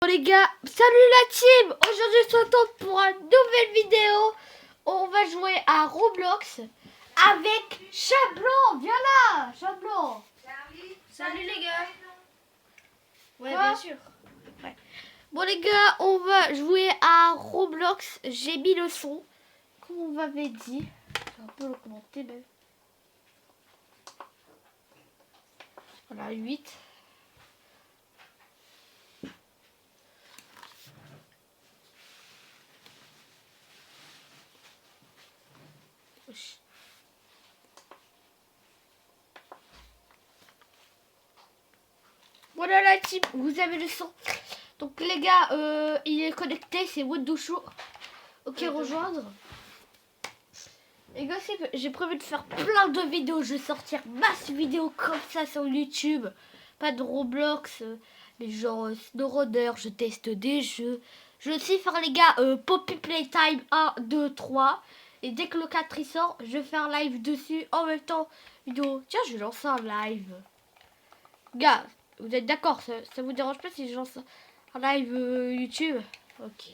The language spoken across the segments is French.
les gars, salut la team. Aujourd'hui on se retrouve pour une nouvelle vidéo. On va jouer à Roblox avec Chablon. Viens là, Chablon. Salut les gars. Ouais, Quoi? bien sûr. Ouais. Bon les gars, on va jouer à Roblox. J'ai mis le son, comme on m'avait dit. On peut le commenter même. Voilà, 8. Voilà la team, vous avez le son. Donc les gars, il est connecté, c'est Wondouchou. Ok, rejoindre. Les gars, j'ai prévu de faire plein de vidéos. Je vais sortir masse vidéos comme ça sur YouTube. Pas de Roblox, mais genre SnowRunner, je teste des jeux. Je vais aussi faire les gars Poppy Playtime 1, 2, 3. Et dès que le 4 il sort, je vais faire un live dessus en même temps. Vidéo. Tiens, je vais lancer un live. Gars, vous êtes d'accord, ça vous dérange pas si je lance un live YouTube? Ok.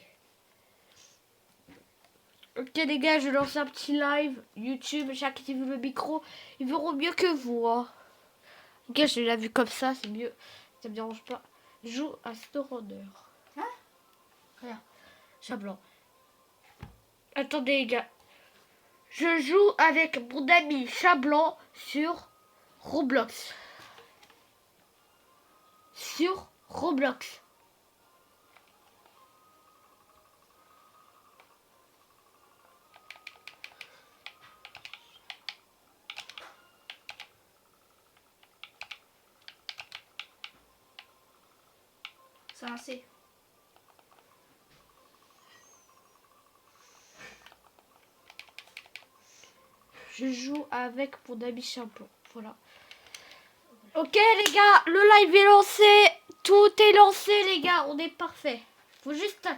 Ok les gars, je lance un petit live YouTube, j'active le micro, ils verront mieux que vous. Hein. Ok, je l'ai vu comme ça, c'est mieux, ça me dérange pas. Joue à SnowRunner. Hein? Regarde, chat blanc. Attendez les gars, je joue avec mon ami chat blanc sur Roblox. Sur Roblox. C'est un C. Je joue avec mon ami Chablon. Voilà. Ok les gars, le live est lancé. Tout est lancé les gars, on est parfait. Faut juste que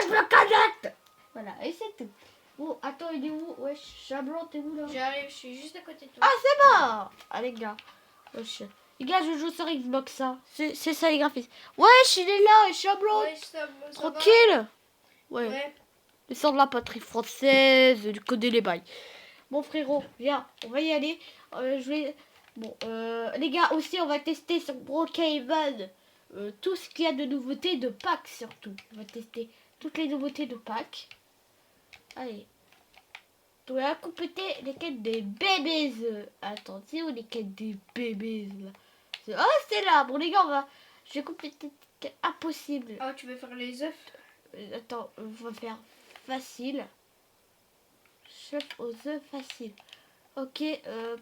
je me connecte. Voilà, et c'est tout. Bon, attends, il est où? Wesh, Chablon, t'es où là? J'arrive, je suis juste à côté de toi. Ah, c'est bon. Ah les gars. Wesh. Les gars, je joue sur Xbox ça. C'est ça les graphismes. Wesh, il est là, Chablon. Ouais, ça va. Tranquille. Ouais. Ouais. Le sang de la patrie française, du coder les bails. Bon frérot, viens, on va y aller. Je vais... Bon, les gars, aussi, on va tester sur Brookhaven tout ce qu'il y a de nouveautés de Pâques, surtout. On va tester toutes les nouveautés de Pâques. Allez. On va compléter les quêtes des bébés. Attention, les quêtes des bébés. Là. Oh, c'est là. Bon, les gars, je vais compléter impossible. Ah, tu veux faire les œufs? Attends, on va faire facile. Chef aux œufs facile. Ok,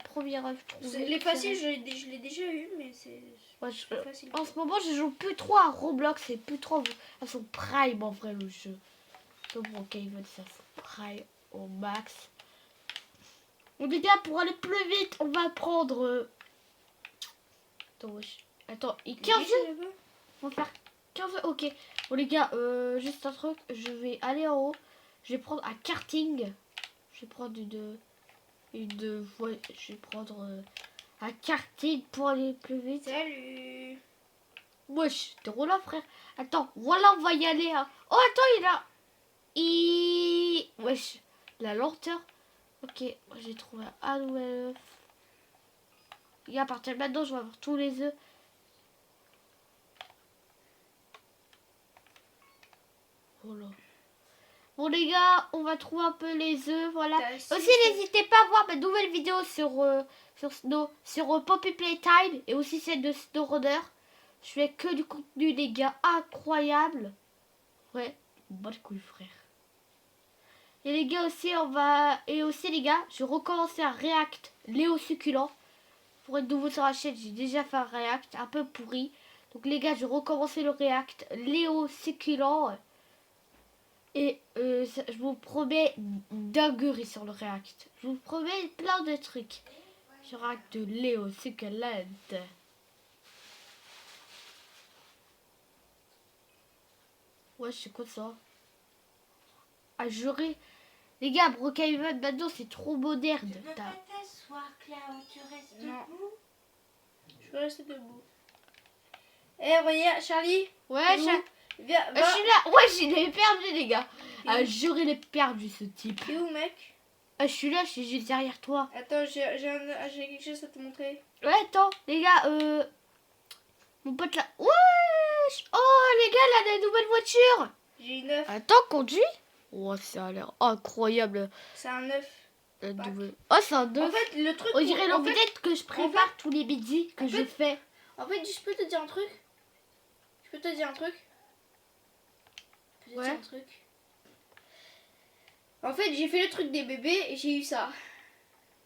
premier œuf trouvé. Les faciles, je l'ai déjà eu, mais c'est Ouais, facile. en ce moment, je joue plus trop à Roblox et plus trop à son prime en vrai le jeu. Donc bon, ok, il veut ça son prime au max. Bon les gars, pour aller plus vite, on va prendre... Attends, et 15 œufs. On va faire 15 œufs, ok. Bon les gars, juste un truc, je vais aller en haut. Je vais prendre un karting. Je vais prendre ouais, je vais prendre un karting pour aller plus vite. Salut. Wesh, t'es relou frère. Attends, voilà, on va y aller. Hein. Oh, attends, il a... Wesh, la lenteur. Ok, j'ai trouvé un nouvel œuf. Et à partir de maintenant, je vais avoir tous les œufs. Voilà. Bon les gars, on va trouver un peu les œufs, voilà. Aussi n'hésitez pas à voir ma nouvelle vidéo sur Poppy Playtime et aussi celle de SnowRunner. Je fais que du contenu les gars, incroyable. Ouais, bonne couille frère. Et les gars aussi les gars, je recommencer un React Léo Succulent. Pour être nouveau sur la chaîne, j'ai déjà fait un React un peu pourri. Donc les gars, je recommencer le React Léo Succulent. Et je vous promets dinguerie sur le React. Je vous promets plein de trucs. Je React de Léo Succulent. Ouais, c'est quoi ça? Ah, j'aurais... Les gars, Brookhaven, maintenant, c'est trop moderne. Tu peux pas t'asseoir, Clau, tu restes Non. debout. Je vais rester debout. Eh, regarde, Charlie. Ouais, T'es où? Viens, Je va. suis là. Ouais, je l'ai perdu, les gars. Ah, j'aurais l'ai perdu, ce type. T'es où, mec? Ah, je suis là, je suis juste derrière toi. Attends, j'ai quelque chose à te montrer. Ouais, attends, les gars, mon pote là. Wesh. Oh, les gars, là, la nouvelle voiture. J'ai une 9. Attends, conduis. Oh, ça a l'air incroyable. C'est un 9. La Bac. nouvelle. Oh, c'est un 2. En fait, le truc. On dirait en fait, l'omelette que je prépare tous les midis, que en je fait- fais. je peux te dire un truc. Je peux te dire un truc. Je peux te Ouais. dire un truc. En fait, j'ai fait le truc des bébés et j'ai eu ça.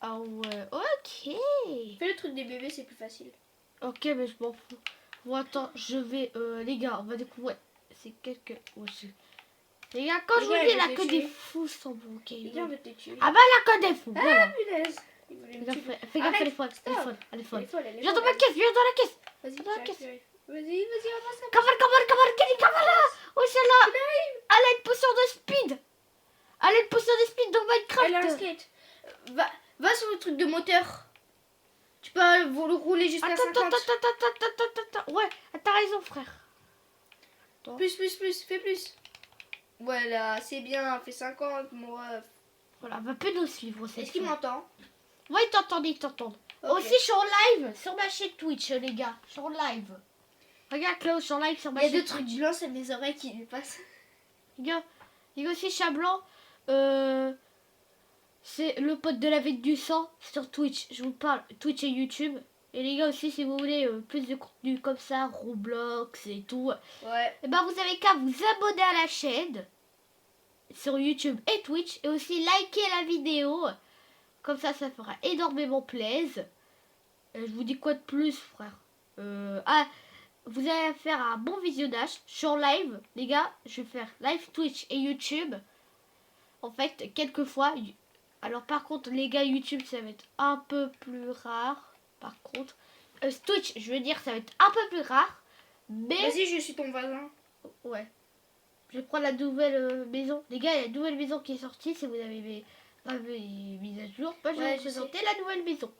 Ah ouais, ok. Fais le truc des bébés, c'est plus facile. Ok, mais je m'en fous. Bon, attends, je vais... les gars, on va découvrir... C'est quelques... Ouais, les gars, quand Les je gars, vous dis, ils là, vont que te des tuer. fous sans bon, ok. Les gars, on va te tuer. Ah bah là, que des fous, voilà. Punaise. Il voulait Fais me gaffe, tuer. fais gaffe, Arrête, elle est folle, elle est stop. folle, elle est Elle est folle. folle, elle est Viens dans folle. ma caisse, viens dans la caisse. Vas-y, dans la j'arrive, caisse. j'arrive. Vas-y, on va passer. Cavale, Kenny, cavale. Oh, celle-là. Elle a une potion de speed. Elle a une potion de speed dans Elle a un Minecraft. skate. Va sur le truc de moteur. Tu peux le rouler jusqu'à Attends, 50. attends. Ouais, t'as raison, frère. Plus, fais plus. Voilà, c'est bien, fais 50, moi. Voilà, va plus nous suivre, cette Est-ce qu'il fois. m'entend? Ouais, ils t'entendent. Ok. Aussi, je suis en live sur ma chaîne Twitch, les gars. Je suis en live. Regarde, Klaus, je suis en live sur ma Il y a chaîne deux trucs Twitch. blancs, c'est mes oreilles qui lui passent. Les gars, aussi, Chablanc, c'est le pote de la vie du sang sur Twitch. Je vous parle, Twitch et YouTube. Et les gars aussi, si vous voulez plus de contenu comme ça, Roblox et tout, Ouais. et ben vous avez qu'à vous abonner à la chaîne sur YouTube et Twitch. Et aussi liker la vidéo. Comme ça fera énormément plaisir. Je vous dis quoi de plus, frère? Vous allez faire un bon visionnage. Je suis en live, les gars. Je vais faire live Twitch et YouTube. En fait, quelquefois. Alors, par contre, les gars, YouTube, ça va être un peu plus rare. Par contre, Twitch, je veux dire, ça va être un peu plus rare. Mais, Vas-y, je suis ton voisin. ouais. Je vais prendre la nouvelle maison. Les gars, il y a une nouvelle maison qui est sortie. Si vous avez mis à jour, moi, je vais Ouais, vous je sais. présenter la nouvelle maison.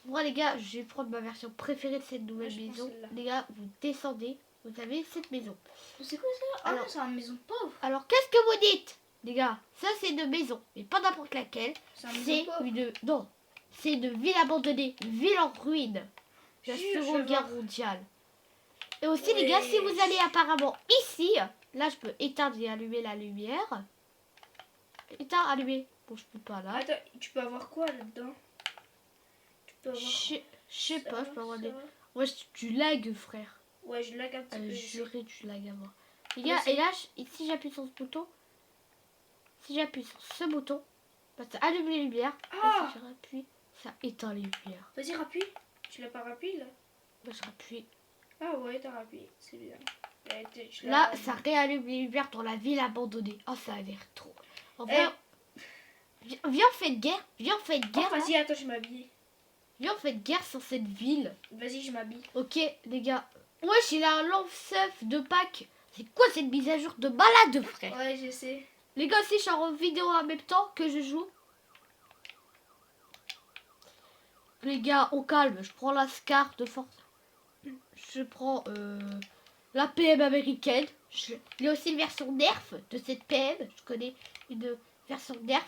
Moi, les gars, je vais prendre ma version préférée de cette nouvelle Ouais, je prends maison. celle-là. Les gars, vous descendez, vous avez cette maison. C'est quoi ça? Ah Alors- non, c'est une maison pauvre. Alors, qu'est-ce que vous dites, les gars? Ça, c'est une maison, mais pas n'importe laquelle. C'est une C'est maison pauvre. une... Non, c'est une ville abandonnée, une ville en ruine. La Jure, je Seconde vais Guerre voir. mondiale. Et aussi, les gars, si vous Ouais. allez apparemment ici, là, je peux éteindre et allumer la lumière. Éteindre, allumer. Bon, je peux pas là. Attends, tu peux avoir quoi là-dedans? Tu peux avoir. Je sais ça, pas, je peux avoir ça des... va. Ouais, tu lag, frère. Ouais, je lag un petit peu. Juré, tu lag à moi. Les Mais gars, c'est- et là, si j'appuie sur ce bouton, si j'appuie sur ce bouton, bah, ça allume les lumières. Ah! Et si je rappuie, ça éteint les lumières. Vas-y, rappuie. Tu l'as pas rappuyé là? Bah, je rappuie. Ah ouais, t'as rappuyé. C'est bien. Ouais, tu l'as- Là, ça réallume les lumières dans la ville abandonnée. Oh, ça a l'air trop. En vrai, viens, on fait de guerre. Viens, on fait de Oh, guerre. là. vas-y, attends, je m'habille. Viens, on fait de guerre sur cette ville. Vas-y, je m'habille. Ok, les gars. Wesh, il a un lance-œuf de Pâques. C'est quoi cette mise à jour de malade, frère? Ouais, je sais. Les gars, aussi, je suis en vidéo en même temps que je joue. Les gars, on calme. Je prends la SCAR de force. Je prends la PM américaine. Il y a aussi une version NERF de cette PM. Je connais une version NERF.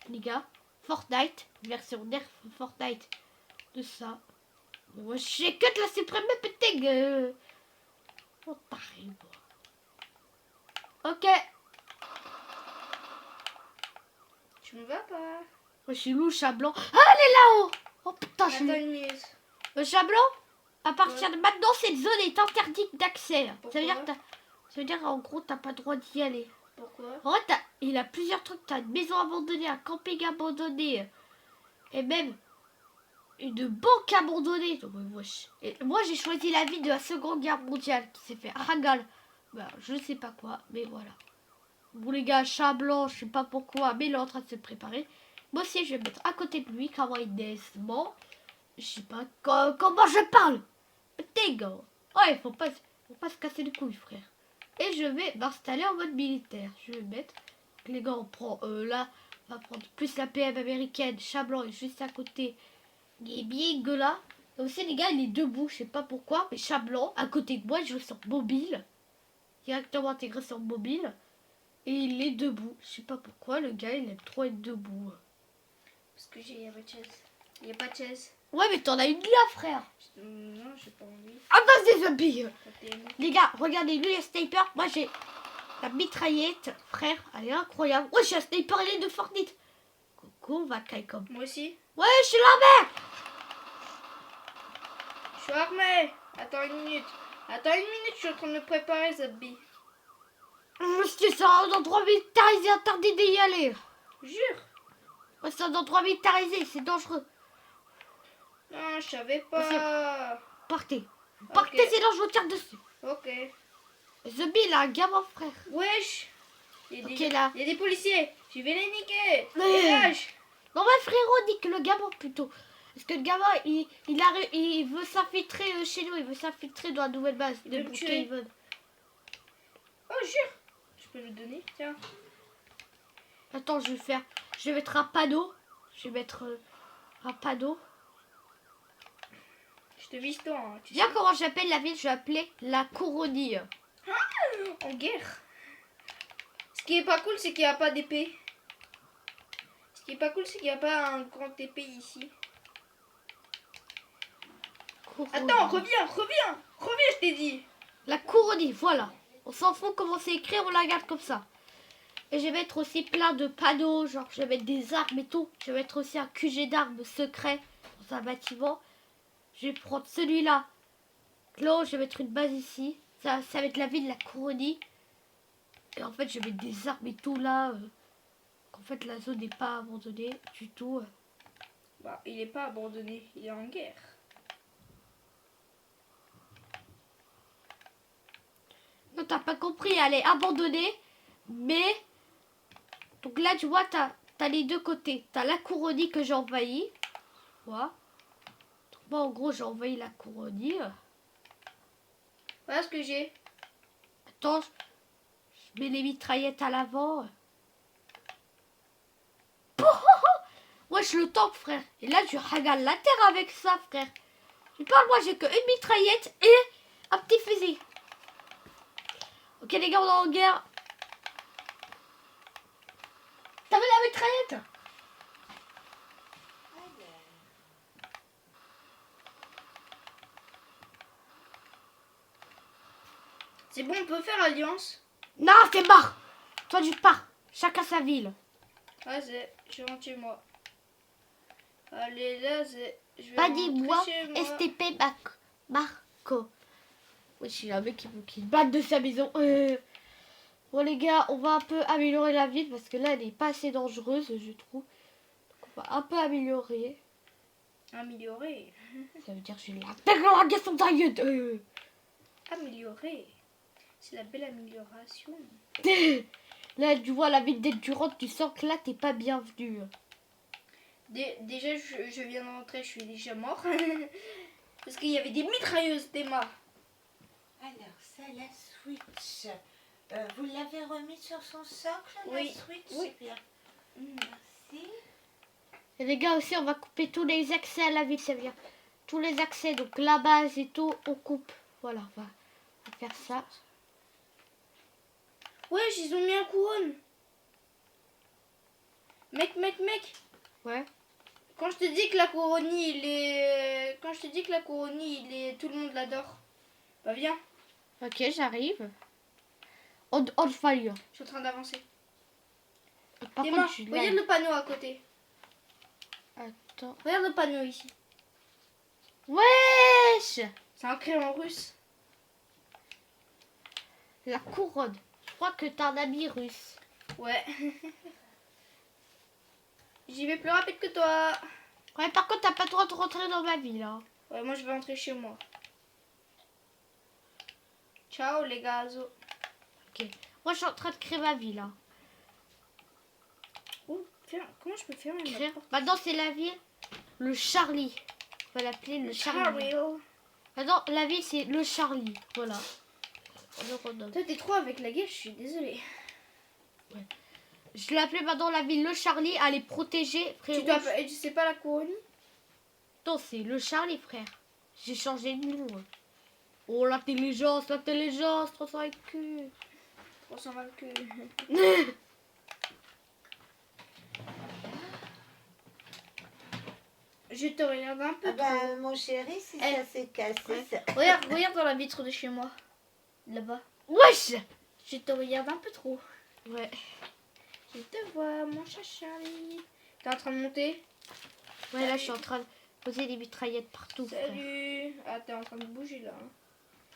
Les gars. Fortnite. Une version NERF Fortnite de ça. Mais moi, je sais que de la suprême péteg. Oh, pareil, moi. Ok. Tu me vas pas? Moi, je suis loup, chat blanc. Ah, elle est là-haut. Oh putain, je suis... Attends une minute. Le chat blanc, à partir de maintenant, cette zone est interdite d'accès. Ça veut dire Pourquoi que ça veut dire en gros, t'as pas le droit d'y aller. Pourquoi? En vrai, il a plusieurs trucs. T'as une maison abandonnée, un camping abandonné, et même une banque abandonnée. Donc, wesh. Et moi, j'ai choisi la ville de la Seconde Guerre mondiale qui s'est fait Ragal. Bah, je sais pas quoi, mais voilà. Bon, les gars, chat blanc, je sais pas pourquoi, mais il est en train de se préparer. Moi aussi, je vais me mettre à côté de lui, comment il descend. Je sais pas comment je parle. T'es gars. Ouais, faut pas se casser les couilles, frère. Et je vais m'installer en mode militaire. Je vais mettre. Les gars, on prend là. On va prendre plus la PM américaine. Chat blanc est juste à côté. Il est bien là. Et aussi, les gars, il est debout. Je sais pas pourquoi. Mais chat blanc, à côté de moi, il joue sur mobile. directement intégré sur mobile. Et il est debout. Je sais pas pourquoi, le gars, il aime trop être debout. Parce que il y a pas de chaise. Il y a pas de chaise. Ouais, mais t'en as une là, frère. Non, j'ai pas envie. Ah bah, c'est zombie. Pas tellement. Les gars, regardez, lui, le sniper. Moi, j'ai la mitraillette, frère. Elle est incroyable. Ouais, j'ai un sniper, il est de Fortnite. Coucou, on va caille comme. Moi aussi. Ouais, je suis là, mec. Je suis armé. Attends une minute. Je suis en train de me préparer, Zabbi. C'est ça, dans 3 minutes, tarisé, interdit d'y aller. Jure. Ouais, ça, dans 3 minutes, tarisé, c'est dangereux. Non, je savais pas. Partez. Ok. Partez, sinon je vous tire dessus. Ok. Zombie, il a un gamin, frère. Wesh. Il y a Ok, des, là. il y a des policiers. Je vais les niquer. Ouais. Dégage. Non, mais frérot, nique le gamin plutôt. Parce que le gamin, il veut s'infiltrer chez nous. Il veut s'infiltrer dans la nouvelle base Il de veut me tuer. Brookhaven. Oh, jure. Je peux le donner. Tiens. Attends, je vais mettre un panneau. Je vais mettre un panneau. Je te vise toi. Hein, tu Viens, comment j'appelle la ville? Je vais appeler la Couronnie. sais. En guerre. Ce qui est pas cool, c'est qu'il n'y a pas d'épée. Ce qui est pas cool, c'est qu'il n'y a pas un grand épée ici. Couronnie. Attends, reviens, je t'ai dit. La Couronnie, voilà. On s'en fout comment c'est écrit, on la garde comme ça. Et je vais mettre aussi plein de panneaux, genre je vais mettre des armes et tout. Je vais mettre aussi un QG d'armes secret dans un bâtiment. Je vais prendre celui-là. Là, je vais mettre une base ici. Ça va être la ville de la Couronnie. Et en fait, je vais mettre des armes et tout là. En fait, la zone n'est pas abandonnée du tout. Bah, il est pas abandonné, il est en guerre. Non, t'as pas compris, elle est abandonnée. Mais, donc là, tu vois, t'as les deux côtés. T'as la Couronnie que j'ai envahie. Voilà. Donc moi, en gros, j'ai envahi la Couronnie. Voilà ce que j'ai. Attends, je mets les mitraillettes à l'avant. Ouais, je le tank, frère. Et là, je régale la terre avec ça, frère. Tu parles, moi, j'ai que une mitraillette et un petit fusil. Ok, les gars, on est en guerre. T'as vu la mitraillette? C'est bon, on peut faire alliance. Non, c'est mort. Toi, tu pars. Chacun sa ville. Vas-y, je rentre chez moi. Allez, là, je vais Pas rentrer dis-moi chez moi. STP Marco. Oui, je suis un mec qui se bat de sa maison. Bon, les gars, on va un peu améliorer la ville parce que là, elle n'est pas assez dangereuse, je trouve. Donc, on va un peu améliorer. Améliorer. Ça veut dire que j'ai la dégloragation d'ailleurs. Améliorer. C'est la belle amélioration. Là, tu vois la ville d'être durante, tu sens que là, t'es pas bienvenu. Déjà, je viens de rentrer, je suis déjà mort. Parce qu'il y avait des mitrailleuses, Théma. Alors, ça, la Switch. Vous l'avez remis sur son socle, Oui, la Switch? oui. Bien. Merci. Et les gars, aussi, on va couper tous les accès à la ville, ça veut dire tous les accès, donc la base et tout, on coupe. Voilà, on va faire ça. Ouais, ils ont mis un couronne. Mec. Ouais. Quand je te dis que la couronnie, il est... Quand je te dis que la couronnie, il est... Tout le monde l'adore. Bah viens, Ok, j'arrive. On fire. je suis en train d'avancer. Par Théma, contre, je suis là. regarde le panneau à côté. Attends. Regarde le panneau ici. Wesh! C'est un crayon russe. La couronne. Je crois que t'as un ami russe. Ouais. J'y vais plus rapide que toi. Ouais, par contre, t'as pas le droit de rentrer dans ma ville. Hein. Ouais, moi je vais rentrer chez moi. Ciao les gazos. Ok. Moi, je suis en train de créer ma ville. Hein. Oh, comment je peux faire une Créer. Maintenant, c'est la ville. Le Charlie. On va l'appeler le Charlie. Maintenant, la ville, c'est le Charlie. Voilà. On redonne. Toi, t'es trop avec la guerre, je suis désolée. Je l'ai appelé maintenant la ville le Charlie. Elle est protégée, frère. Tu sais pas la couronne? Non, c'est le Charlie, frère. J'ai changé de nom. Oh, l'intelligence, 300 IQ. 320 que. Je te regarde un peu Ah bah, mon chéri, si Eh. ça s'est cassé, trop. ça... Regarde dans la vitre de chez moi. Là-bas. Wesh. Je te regarde un peu trop. Ouais. Je te vois, mon chat Charlie. T'es en train de monter? Ouais, là, je suis en train de poser des mitraillettes partout. frère. Salut. Ah, t'es en train de bouger là. Hein.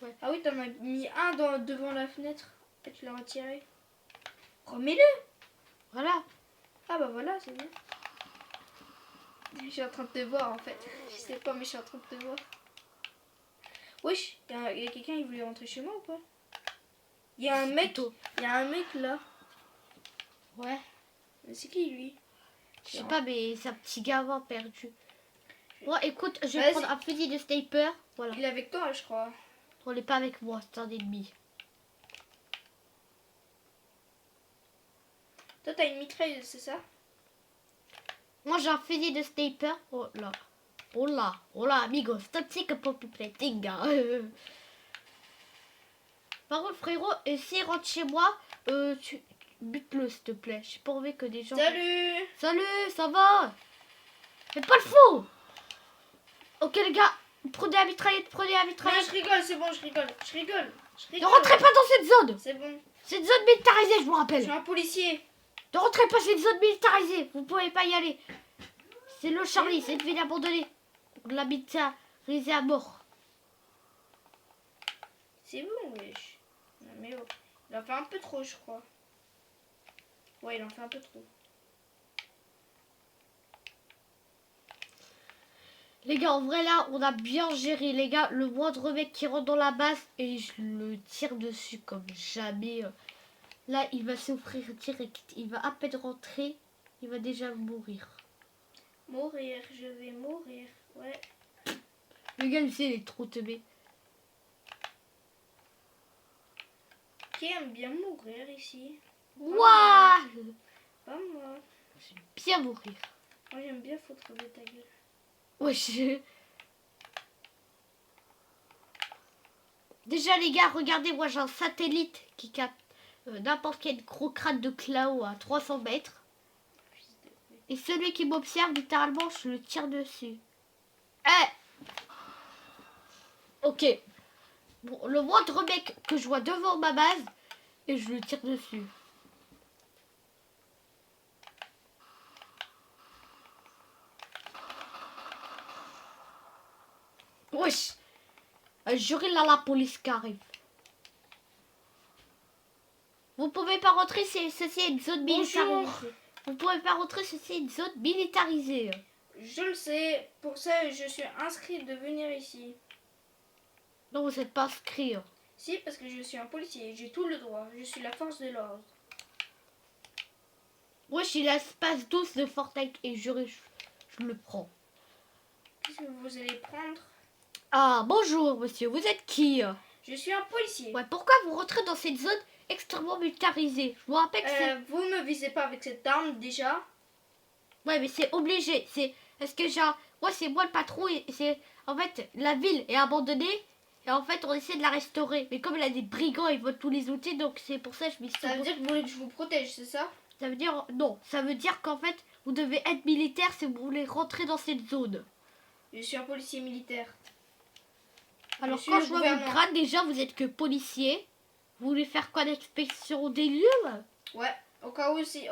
Ouais. Ah oui, t'en as mis un devant la fenêtre. Et tu l'as retiré. Remets-le. Voilà. Ah bah voilà, c'est bien. Je suis en train de te voir en fait. Je sais pas, mais je suis en train de te voir. Wesh, y a quelqu'un qui voulait rentrer chez moi ou pas? Il y a un mec, Plutôt. il y a un mec là. Ouais. Mais c'est qui lui? Je sais pas, mais c'est un petit gamin perdu. Bon, écoute, je vais Vas-y. prendre un fusil de sniper. Voilà. Il est avec toi, je crois. On n'est pas avec moi, c'est un ennemi. Toi, t'as une mitrailleuse, c'est ça? Moi, j'ai un fusil de sniper. Oh là. Oh là. Oh là, amigos. Toxic poppy plating. Par contre, frérot, s'il rentre chez moi, tu bute-le, s'il te plaît. J'ai pas envie que des gens... Salut! Salut, ça va? Fais pas le fou! Ok, les gars, prenez la mitraillette, prenez la Non, mitraillette. je rigole, c'est bon, je rigole. Je rigole. Je Ne rigole. rentrez pas dans cette zone! C'est bon. C'est une zone militarisée, je vous Je rappelle. suis un policier. Ne rentrez pas, c'est une zone militarisée. Vous pouvez pas y aller. C'est le Charlie, c'est une ville abandonnée. On l'a militarisée à mort. C'est bon, wesh. Non, mais oh. Il en fait un peu trop, je crois. Ouais, il en fait un peu trop. Les gars, en vrai, là, on a bien géré. Les gars, le moindre mec qui rentre dans la base et je le tire dessus comme jamais. Là, il va s'offrir direct. Il va à peine rentrer. Il va déjà mourir. Mourir, je vais mourir. Ouais. Le gars, il sait, il est trop teubé. Qui aime bien mourir ici? Wouah! Pas moi. Bien mourir. Moi, j'aime bien foutre de ta gueule. Wesh. Déjà, les gars, regardez, moi, j'ai un satellite qui capte n'importe quel gros crâne de Clao à 300 mètres. Et celui qui m'observe, littéralement, je le tire dessus. Ok. Bon, le moindre mec que je vois devant ma base, et je le tire dessus. Wesh. Juré là, la police qui arrive. Vous pouvez pas rentrer, ceci est une zone militarisée. Bonjour. Vous pouvez pas rentrer, ceci est une zone militarisée. Je le sais. Pour ça, je suis inscrit de venir ici. Non, vous n'êtes pas inscrit. Si, parce que je suis un policier. J'ai tout le droit. Je suis la force de l'ordre. Wesh, il a l'espace 12 de Fortnite et juré, je le prends. Qu'est-ce que vous allez prendre? Ah, bonjour, monsieur. Vous êtes qui? Je suis un policier. Ouais, pourquoi vous rentrez dans cette zone extrêmement militarisée? Je vous rappelle que c'est... Vous me visez pas avec cette arme déjà. Ouais, mais c'est obligé. C'est... Est-ce que genre... Moi, c'est moi le patron et c'est... En fait, la ville est abandonnée et en fait, on essaie de la restaurer. Mais comme il a des brigands, ils volent tous les outils, donc c'est pour ça que je m'y suis... Ça veut dire que vous voulez que je vous protège, c'est ça? Ça veut dire... Non, ça veut dire qu'en fait, vous devez être militaire si vous voulez rentrer dans cette zone. Je suis un policier militaire. Alors suis quand le je vois gouverneur. votre grade, déjà, vous êtes que policier. Vous voulez faire quoi, l'inspection des lieux? Ouais, au cas où s'il y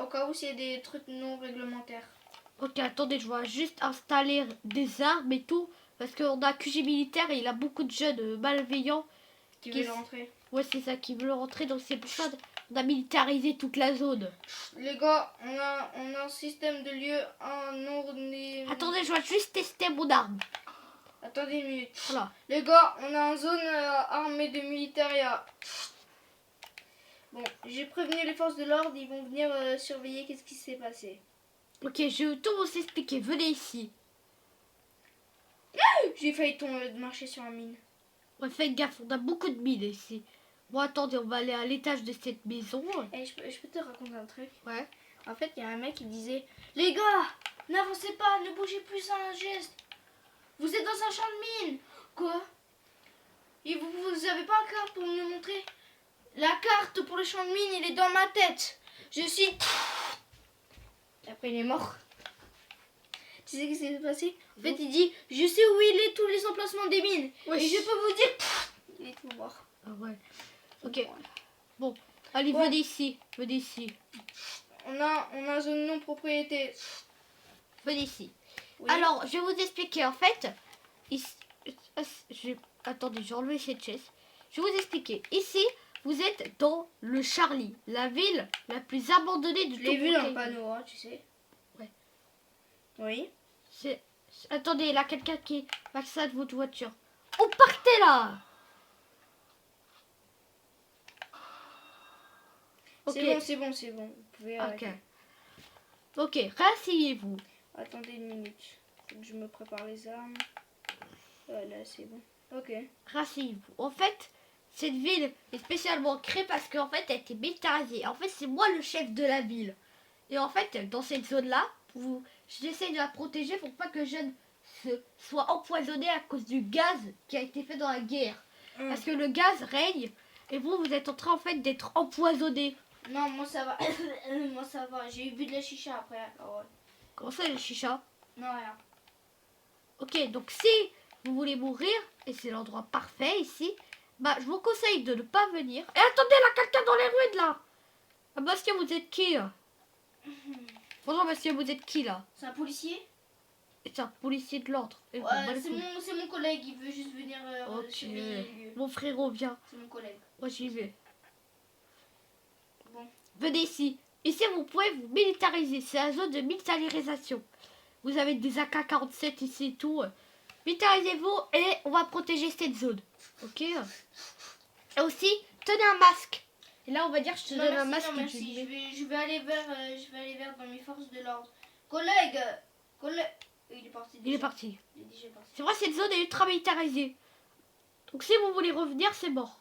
a des trucs non réglementaires. Ok, attendez, je vais juste installer des armes et tout. Parce qu'on a un QG militaire et il a beaucoup de jeunes malveillants. Qui Qui veulent rentrer. Ouais, c'est ça, qui veulent rentrer. Donc c'est pour ça qu'on a militarisé toute la zone. Les gars, on a un système de lieu, un ordre... Attendez, je vais juste tester mon arme. Attendez une minute. Voilà. Les gars, on a une zone armée de militaria. Bon, j'ai prévenu les forces de l'ordre, ils vont venir surveiller qu'est-ce qui s'est passé. Ok, je vais tout vous expliquer. Venez ici. J'ai failli marcher sur un mine. Ouais, faites gaffe, on a beaucoup de mines ici. Bon, attendez, on va aller à l'étage de cette maison. Et je peux te raconter un truc. Ouais. En fait, il y a un mec qui disait: les gars, n'avancez pas, ne bougez plus un geste. Vous êtes dans un champ de mine. Quoi? Et vous avez pas un carte pour me montrer? La carte pour le champ de mine, il est dans ma tête. Je suis... Et après, il est mort. Tu sais ce qui s'est passé? En fait, il dit, je sais où il est, tous les emplacements des mines. Ouais. Et je peux vous dire... Il est tout mort. Ah ouais. Ok. Bon. Allez, Ouais. venez ici. Venez ici. On a zone non propriété. Venez ici. Oui. Alors, je vais vous expliquer. En fait, ici, attendez, j'ai enlevé cette chaise. Je vais vous expliquer. Ici, vous êtes dans le Charlie, la ville la plus abandonnée de Je tout l'ai vu dans le Brooklyn. panneau, hein, tu sais. Ouais. Oui. Attendez, là, quelqu'un qui va de votre voiture. Oh, partez là! Ok. C'est bon. Vous pouvez arrêter. Ok, rasseyez-vous. Attendez une minute. Faut que je me prépare les armes. Voilà, c'est bon. Ok. Rasseyez-vous. En fait, cette ville est spécialement créée parce qu'en fait, elle a été militarisée. En fait, c'est moi le chef de la ville. Et en fait, dans cette zone-là, j'essaie de la protéger pour pas que Jeanne soit empoisonnée à cause du gaz qui a été fait dans la guerre. Parce que le gaz règne et vous êtes en train en fait d'être empoisonné. Non, moi ça va. Moi ça va. J'ai bu de la chicha après. Alors, ouais. Comment ça, le chicha? Non, rien. Ok, donc si vous voulez mourir, et c'est l'endroit parfait ici, bah je vous conseille de ne pas venir. Et attendez, là, quelqu'un dans les ruines, là. Ah, monsieur, vous êtes qui, là? Bonjour, monsieur, vous êtes qui, là? C'est un policier? C'est un policier de l'ordre. Et vous Ouais, m'en c'est foutez. mon collègue. Il veut juste venir Ok. surveiller les lieux. Mon frérot, viens. C'est mon collègue. Moi, j'y vais. Bon. Venez ici. Ici, vous pouvez vous militariser. C'est la zone de militarisation. Vous avez des AK-47 ici et tout. Militarisez-vous et on va protéger cette zone. Ok? Et aussi, tenez un masque. Et là, on va dire, je te Non, donne merci, un masque. non, et tu merci. le mets. Je vais aller vers dans mes forces de l'ordre. Collègue. Il est parti. Il est parti. Il est déjà parti. C'est vrai, cette zone est ultra militarisée. Donc, si vous voulez revenir, c'est mort.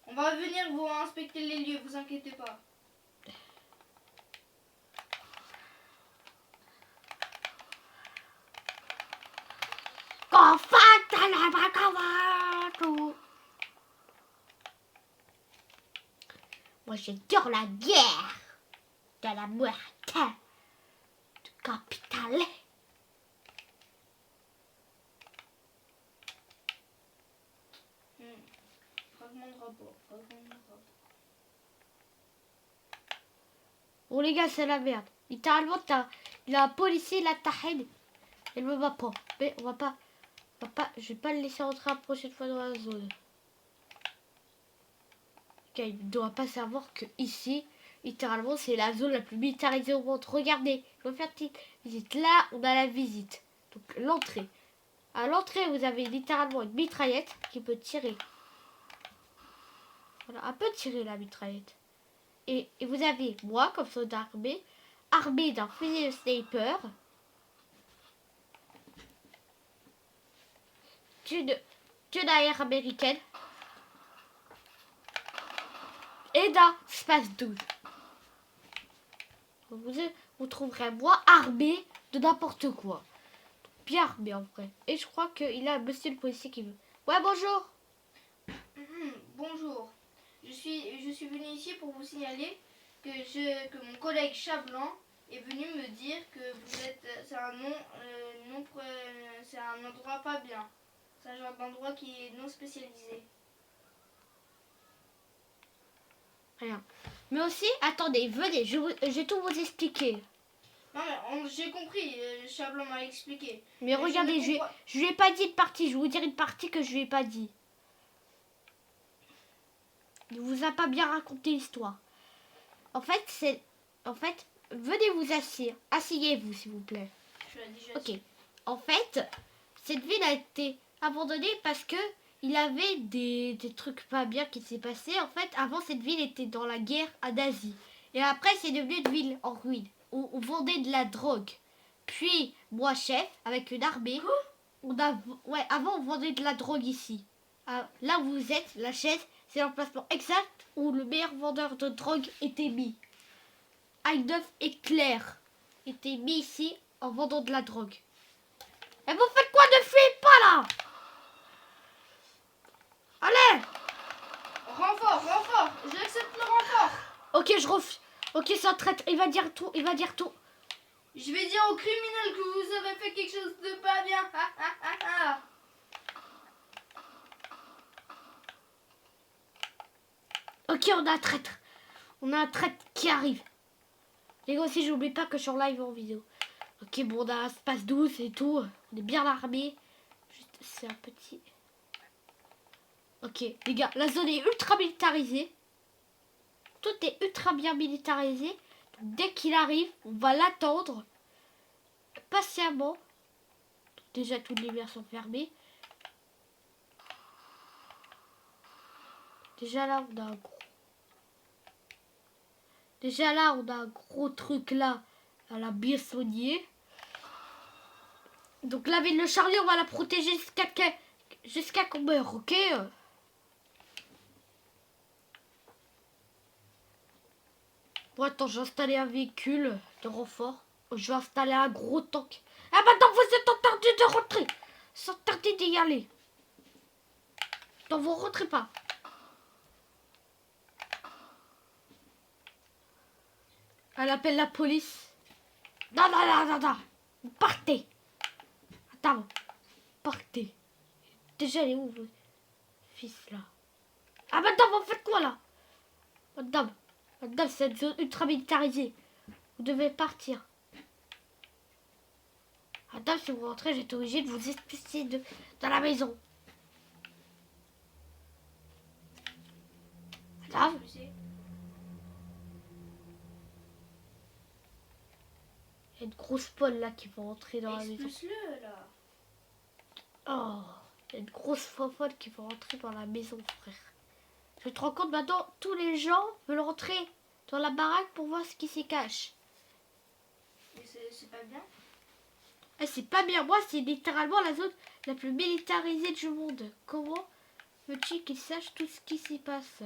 On va venir vous inspecter les lieux. Vous inquiétez pas. Moi, j'adore la guerre. De la muerte. Du capital. Fragment de rapport. Bon, les gars, c'est la merde. Littéralement, il a un policier, la tahine. Il me va pas. Mais on va pas. Je vais pas le laisser rentrer la prochaine fois dans la zone. Ok, il ne doit pas savoir que ici, littéralement, c'est la zone la plus militarisée au monde. Regardez, je vais faire une petite visite. Là, on a la visite. Donc, l'entrée. À l'entrée, vous avez littéralement une mitraillette qui peut tirer. Voilà, un peu tirer la mitraillette. Et vous avez moi, comme soldat armé d'un fusil de sniper. D'une AR américaine. Et d'un Space 12. Vous trouverez moi armé de n'importe quoi. Bien armé en vrai. Et je crois qu'il a un monsieur le policier qui veut. Ouais, bonjour. Bonjour. Je suis venu ici pour vous signaler que mon collègue Chablan est venu me dire que vous êtes c'est un endroit pas bien. C'est un genre d'endroit qui est non spécialisé. Rien. Mais aussi, attendez, venez, je vais tout vous expliquer. Non mais j'ai compris, Chablan m'a expliqué. Mais regardez, je ne comprends- je lui ai pas dit une partie, je vais vous dire une partie que je lui ai pas dit. Il vous a pas bien raconté l'histoire. En fait, venez vous asseoir. Asseyez-vous, s'il vous plaît. Je l'ai déjà Ok. dit. En fait, cette ville a été abandonnée parce que il avait des trucs pas bien qui s'est passé. En fait, avant, cette ville était dans la guerre en Asie. Et après, c'est devenu une ville en ruine où on vendait de la drogue. Puis, moi, chef, avec une armée, avant, on vendait de la drogue ici. Là où vous êtes, la chaise, c'est l'emplacement exact où le meilleur vendeur de drogue était mis. Heidef et Claire étaient mis ici en vendant de la drogue. Et vous faites quoi? Ne fuyez pas là! Allez! Renfort, renfort. J'accepte le renfort. Ok, je refuse. Ok, c'est un traître. Il va dire tout. Il va dire tout. Je vais dire aux criminels que vous avez fait quelque chose de pas bien. Ok, on a un traître. On a un traître qui arrive. Les gars aussi, j'oublie pas que je suis en live en vidéo. Ok, bon, on a un espace douce et tout. On est bien armé. Juste, c'est un petit... Ok, les gars, la zone est ultra militarisée. Tout est ultra bien militarisé. Donc, dès qu'il arrive, on va l'attendre patiemment. Donc, déjà, toutes les lumières sont fermées. Déjà là, on a un gros... Déjà là, on a un gros truc là, à la biessonnier. Donc la ville de Charlie, on va la protéger jusqu'à qu'on meure, ok? Bon, attends, j'ai installé un véhicule de renfort. Je vais installer un gros tank. Ah bah non, vous êtes interdit de rentrer. C'est interdit d'y aller. Non, vous rentrez pas. Elle appelle la police. Non, non, non, non, non. Vous partez. Attends, partez. Déjà, elle est où, votre fils, là? Ah, madame, vous faites quoi, là? Madame, madame, c'est une zone ultra militarisée. Vous devez partir. Madame, si vous rentrez, j'étais obligée de vous expulser dans la maison. Madame, il y a une grosse polle, là, qui va rentrer dans la maison. Expulse-le là. Oh, il y a une grosse folle qui va rentrer dans la maison, frère. Je te rends compte, maintenant, tous les gens veulent rentrer dans la baraque pour voir ce qui s'y cache. Mais c'est pas bien. Eh, c'est pas bien, moi, c'est littéralement la zone la plus militarisée du monde. Comment veux-tu qu'ils sachent tout ce qui s'y passe?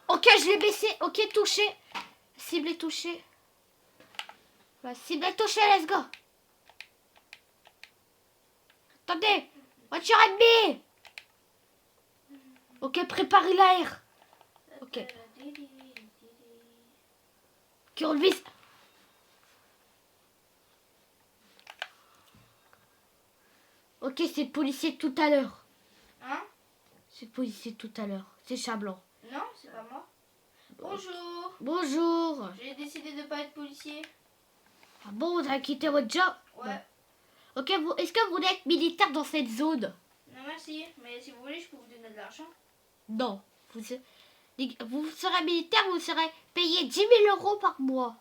Ok, je l'ai baissé. Ok, touché. Cible est touchée. La cible est touchée, let's go. Attendez. Voiture ennemie. Ok, préparez l'air. Ok. Ok, on le vise. Ok, c'est le policier tout à l'heure. Hein? C'est le policier tout à l'heure. C'est chat blanc. Non, c'est pas moi. Bonjour. Bonjour. J'ai décidé de pas être policier. Ah bon, vous avez quitté votre job? Ouais. Ok, est-ce que vous voulez être militaire dans cette zone? Non merci, mais si vous voulez, je peux vous donner de l'argent. Non. Vous serez militaire, vous serez payé 10 000 € par mois.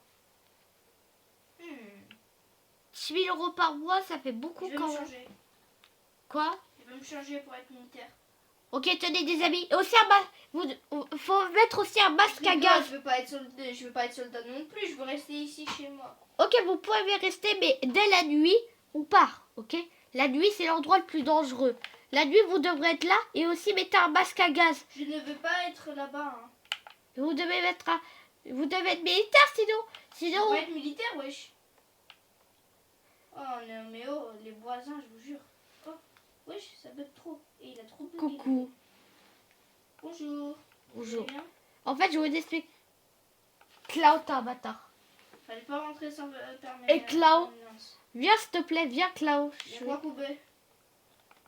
10 000 € par mois, ça fait beaucoup Je vais quand me même. changer. Quoi? Je vais me changer pour être militaire. Ok, tenez des amis. Aussi un masque. Faut mettre aussi un masque à gaz. Je veux pas être soldat non plus, je veux rester ici chez moi. Ok, vous pouvez rester, mais dès la nuit, on part. Ok? La nuit, c'est l'endroit le plus dangereux. La nuit, vous devrez être là et aussi mettez un masque à gaz. Je ne veux pas être là-bas. Hein. Vous devez être militaire, sinon. Je veux être militaire, wesh. Oh non, mais oh, les voisins, je vous jure. Oh, wesh, ça bug trop. Et il a trop bugué. Coucou. Bonjour. Bonjour. Bien. En fait, je vous explique. Cloud, t'es un bâtard. Fallait pas rentrer sans permis. Et Cloud, viens s'il te plaît, viens Cloud. Il y a quoi couper?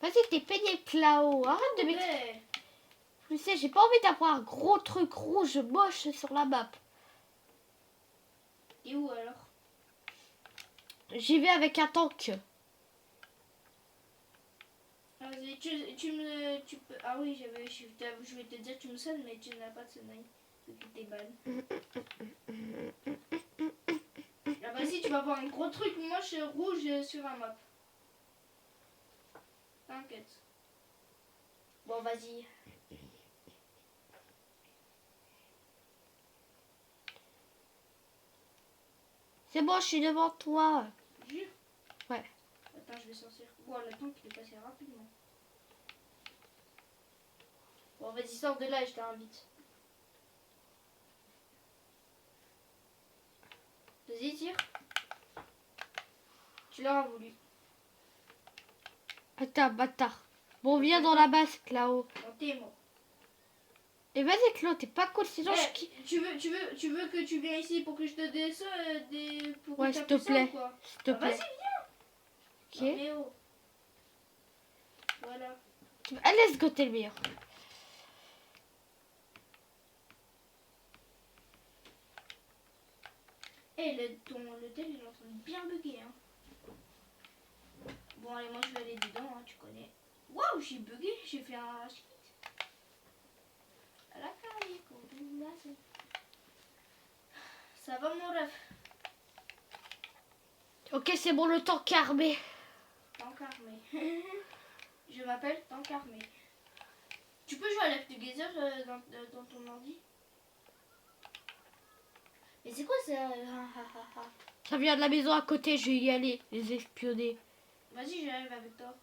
Vas-y, t'es peigné Cloud. Arrête de m'expliquer. Tu sais, j'ai pas envie d'avoir un gros truc rouge moche sur la map. Et où alors? J'y vais avec un tank. Vas-y, tu peux... Ah oui, je vais te dire tu me sonnes, mais tu n'as pas de sonnerie. C'est que t'es ban. Ah vas-y, tu vas voir un gros truc moche rouge sur un map. T'inquiète. Bon, vas-y. C'est bon, je suis devant toi. Jure? Ouais. Attends, je vais sortir. Bon, le temps qu'il est passé rapidement. Bon, vas-y, sors de là et je t'invite. Vas-y, tire. Tu l'auras voulu. Attends, bâtard. Bon, viens dans la basque, là-haut. Bon, t'es mort. Et vas-y, Claude, t'es pas cool, sinon Eh, je kiffe. tu veux que tu viennes ici pour que je te dé ça pour Ouais, que s'il t'appuies te ça plaît. ou quoi? S'il te Ah, plaît. vas-y, Ok. viens. Mais oh. Voilà. Allez, let's go, t'es le meilleur. Eh, le tel, il est en train de bien bugger, hein. Bon, allez, moi, je vais aller dedans, hein, tu connais. Waouh, j'ai bugué, j'ai fait un skit. À la carrière, ça va, mon ref? Ok, c'est bon, le temps carmé. Tankarmé. Je m'appelle Tankarmé. Tu peux jouer à Left Together dans ton ordi? Mais c'est quoi ça? Ça vient de la maison à côté, je vais y aller, les espionner. Vas-y, j'arrive avec toi.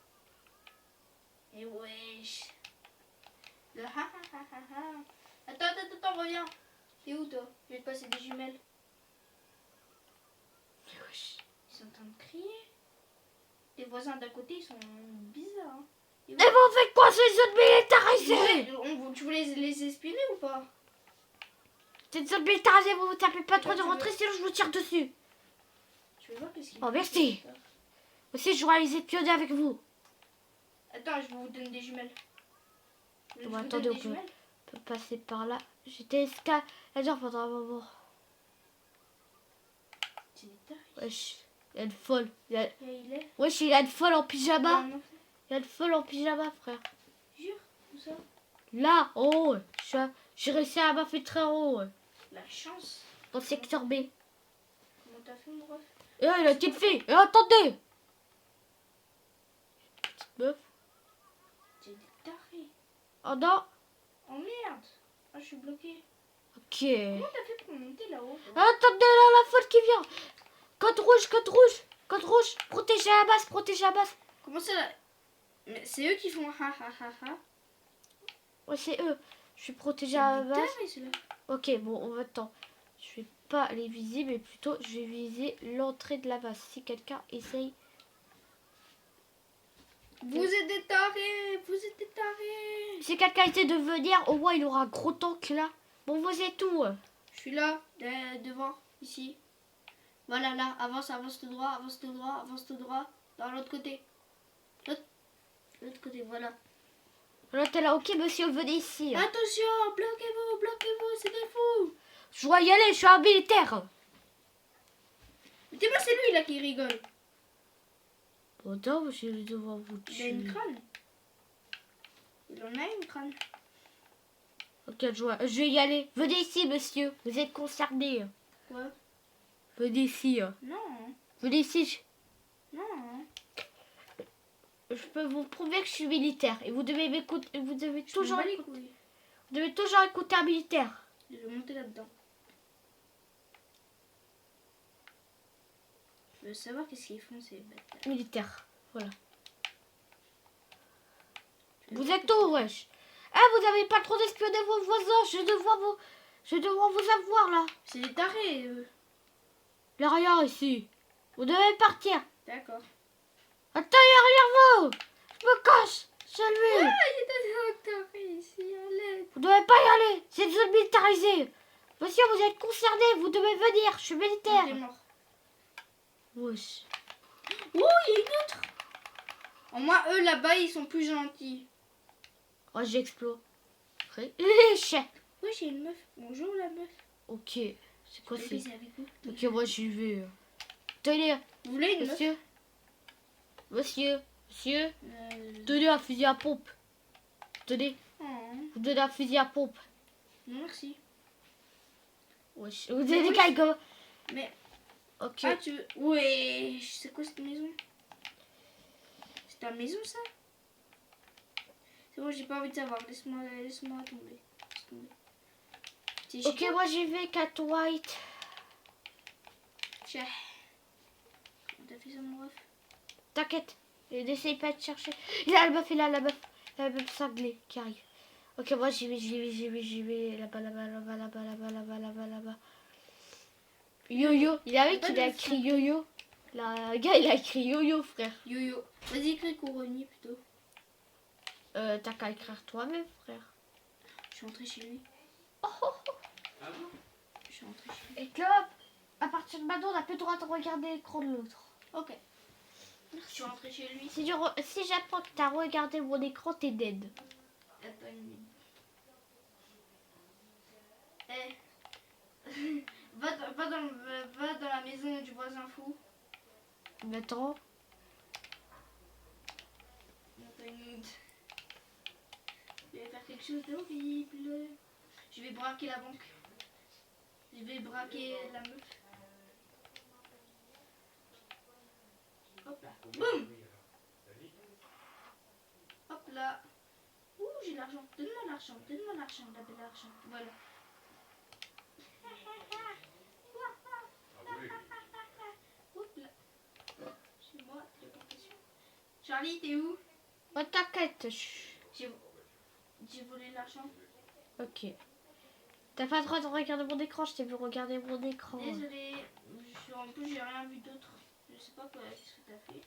Et wesh. Le ha. Attends, reviens. T'es où toi? Je vais te passer des jumelles. Wesh. Ils sont en train de crier. Les voisins d'à côté, ils sont bizarres. Hein. Et vous faites quoi, ces zones militarisées? Tu voulais les espionner ou pas? Cette zone militarisée, vous vous tapez pas trop de rentrer, sinon je vous tire dessus. Tu veux voir qu'est-ce qu'il Oh, merci. Aussi, je vais les espionner avec vous. Attends, je vais vous donner des jumelles. Je Bon, vous attendez, donne on des peut- jumelles. On peut passer par là. J'étais escalader pendant un moment. C'est des tarés. Wesh, il y a une folle. Il est. Wesh, il y a une folle en pyjama. Non, Il y a une folle en pyjama, frère. jure, où ça? Là, en haut. J'ai réussi à m'infiltrer en haut. La chance. Dans le secteur B. Comment t'as fait, mon ref? Et là, il a une petite fille. Et attendez. Petite meuf. C'est des tarés. Oh non. Oh merde. Ah, je suis bloquée. Ok. Comment t'as fait pour monter là-haut? toi? Attendez, là, la folle qui vient. Code rouge, code rouge. Code rouge. Protégez la base, protégez la base. Comment ça là? Mais c'est eux qui font ha. Ouais, c'est eux. Je suis protégée C'est à la des base. tarés, ceux-là. Ok, bon, on va attendre. Je vais pas les viser, mais plutôt je vais viser l'entrée de la base. Si quelqu'un essaye. Vous êtes des tarés. Vous êtes des tarés. Si quelqu'un essaie de venir, au moins il aura un gros tank là. Bon, vous êtes où? Je suis là, devant, ici. Voilà, là. Avance tout droit, avance tout droit. Dans l'autre côté. L'autre côté, voilà. Là, t'es là. Ok, monsieur, venez ici. Attention, bloquez-vous, c'est des fous. Je dois y aller, je suis un militaire. Mais dis-moi, c'est lui là qui rigole. Bon, non, je vais devoir vous Il a une tuer. crâne. Il en a une crâne. Ok, je vais y aller. Venez ici, monsieur. Vous êtes concerné. Quoi? Venez ici. Non, Venez ici. non. Je peux vous prouver que je suis militaire. Et vous devez m'écouter. Vous devez Je m'en toujours bats les écouter. couilles. Vous devez toujours écouter un militaire. Je vais monter là-dedans. Je veux savoir qu'est-ce qu'ils font ces bêtes. Militaire. Voilà. Tu veux Vous voir êtes où, wesh? Eh, vous avez pas trop d'espionner vos voisins. Je vais devoir vous avoir là. C'est des tarés, eux. Il y a rien ici. Vous devez partir. D'accord. Attends, il y a rien vous. Je me cache. C'est lui. Ah, il y a des tarés ici, à l'aide. Vous devez pas y aller. C'est une zone militarisée. Monsieur, vous êtes concerné. Vous devez venir. Je suis Il est militaire. mort. Wesh. Oh, il y a une autre. Au moins, eux, là-bas, ils sont plus gentils. Oh, j'explose. Wesh. Oui, j'ai une meuf. Bonjour, la meuf. Ok. C'est quoi Je peux c'est? baiser avec vous. Ok, moi j'y vais. Tenez, Vous voulez une meuf? monsieur. Monsieur. Tenez un fusil à pompe. Tenez. Oh, Vous donnez un fusil à pompe. non, merci. Wesh. Vous avez des cailles comme... Mais, Ok. ah, tu veux... Ouais, c'est quoi cette maison? C'est ta maison, ça? C'est bon, j'ai pas envie de savoir. Laisse-moi tomber. Laisse tomber. C'est Ok, chiant. moi j'y vais, Cat White. Tiens. Comment t'as fait ça, mon ref? T'inquiète. N'essaye pas de chercher. Il a la meuf, il a la meuf. La meuf cinglée qui arrive. Ok, moi j'y vais. Là-bas. Yo-yo. Il a vu Pas qu'il de a écrit yo-yo. Le gars, il a écrit yo-yo, frère. Yo-yo. Vas-y, écris couronnier plutôt. T'as qu'à écrire toi-même, frère. Je suis rentrée chez lui. Oh, oh, oh. Je suis rentrée chez lui. Et Club, à partir de maintenant, on n'a plus le droit de regarder l'écran de l'autre. Ok. Je suis rentrée chez lui. Si j'apprends que t'as regardé mon écran, t'es dead. Attends une minute. Eh. va dans la maison du voisin fou. Maintenant, Attends une minute. Je vais faire quelque chose d'horrible. Je vais braquer la banque. Je vais braquer la meuf. Hop là. Boum. Hop là. Ouh, j'ai l'argent. Donne-moi l'argent. Donne-moi l'argent. La belle argent. Voilà. Hop là. Chez moi, téléportation. Charlie, t'es où? oh, t'inquiète. Chut. J'ai volé l'argent. Ok. T'as pas le droit de regarder mon écran, je t'ai vu regarder mon écran. Désolée. En plus, j'ai rien vu d'autre. Je sais pas quoi. Qu'est-ce que t'as fait?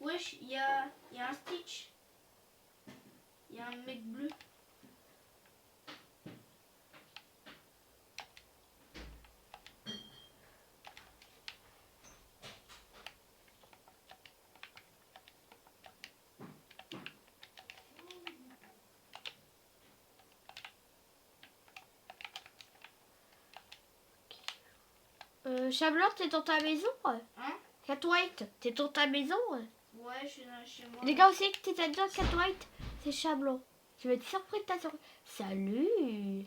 Wesh, il y a un Stitch. Il y a un mec bleu. Chablon, t'es dans ta maison? Hein? Cat White, t'es dans ta maison? Ouais, je suis chez moi. Les gars aussi que t'es dedans, Cat White, c'est Chablon. Tu vas être surpris de ta surprise. Salut.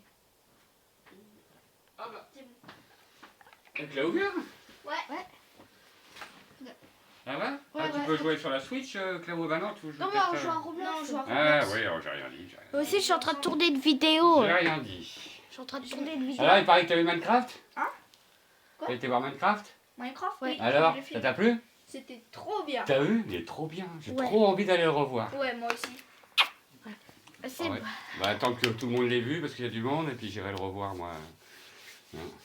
Ah bah, C'est bon. elle te l'a ouvert? Ouais. Ah ouais? Ouais, Tu ouais. peux jouer sur la Switch, Claude? Bah non, tu joues Non, mais peut-être, on joue à Roblox. Non, on joue à Ah Roblox. oui, oh, j'ai rien dit. Moi aussi, je suis en train de tourner une vidéo. J'ai rien dit. Je suis en train de tourner une vidéo. Alors, il paraît que t'as vu Minecraft? Hein? Quoi? T'as été voir Minecraft? Minecraft, Ouais. oui. Alors, je l'ai fait. ça t'a plu? C'était trop bien. T'as vu? Il est trop bien. J'ai Ouais. trop envie d'aller le revoir. Ouais, moi aussi. C'est Ah ouais. Bah, tant que tout le monde l'ait vu, parce qu'il y a du monde, et puis j'irai le revoir, moi.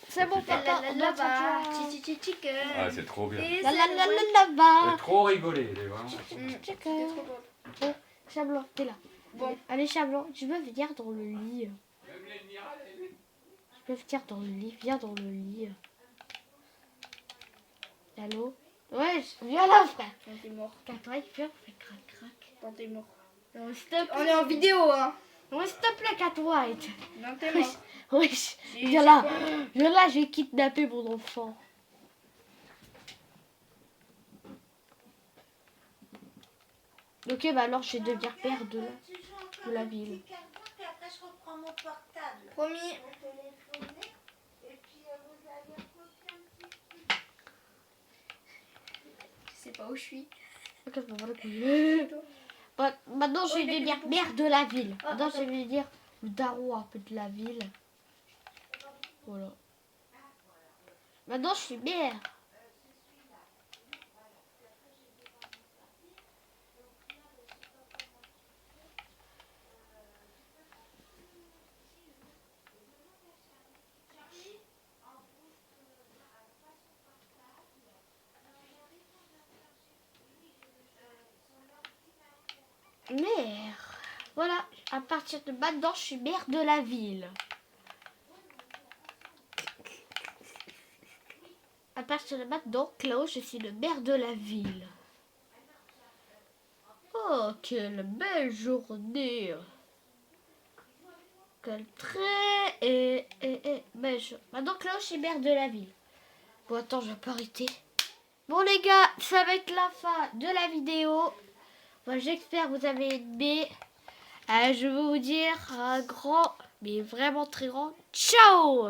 c'est bon, Plus tard. papa. On doit Là-bas. faire Chicken. Ah, c'est trop bien. Et la la la c'est- la J'ai là-bas. trop rigolé, il est vraiment. C'était trop beau. Chablon, t'es là. Bon. Allez, Chablon, tu peux venir dans le lit. Je peux venir dans le lit. Viens dans le lit. Allô? Ouais, viens là, frère. On est mort. Cat White, viens, on fait crac crac. Non, t'es mort. Non, s'il te plaît. On est en vidéo, hein. Ouais, s'il te plaît, Cat White. Non, t'es mort. Wesh, J'ai- viens là. Viens là, j'ai kidnappé mon enfant. Ok, bah alors je vais devenir père de la ville. Puis après, je reprends mon portable. Promis. Mon téléphoné. Et puis, vous allez recopier un petit peu. Je sais pas où je suis. Ok, bah voilà. Bah, maintenant je vais devenir maire de la ville. Maintenant je vais devenir le daron un peu de la ville. Voilà. Maintenant je suis maire. Maire. Voilà, à partir de maintenant, je suis maire de la ville. À partir de maintenant, Claude, je suis le maire de la ville. Oh, quelle belle journée. Quelle très belle journée. Maintenant, Claude, je suis maire de la ville. Bon, attends, je vais pas arrêter. Bon, les gars, ça va être la fin de la vidéo. Moi, j'espère que vous avez aimé. Je vais vous dire un grand, mais vraiment très grand, ciao!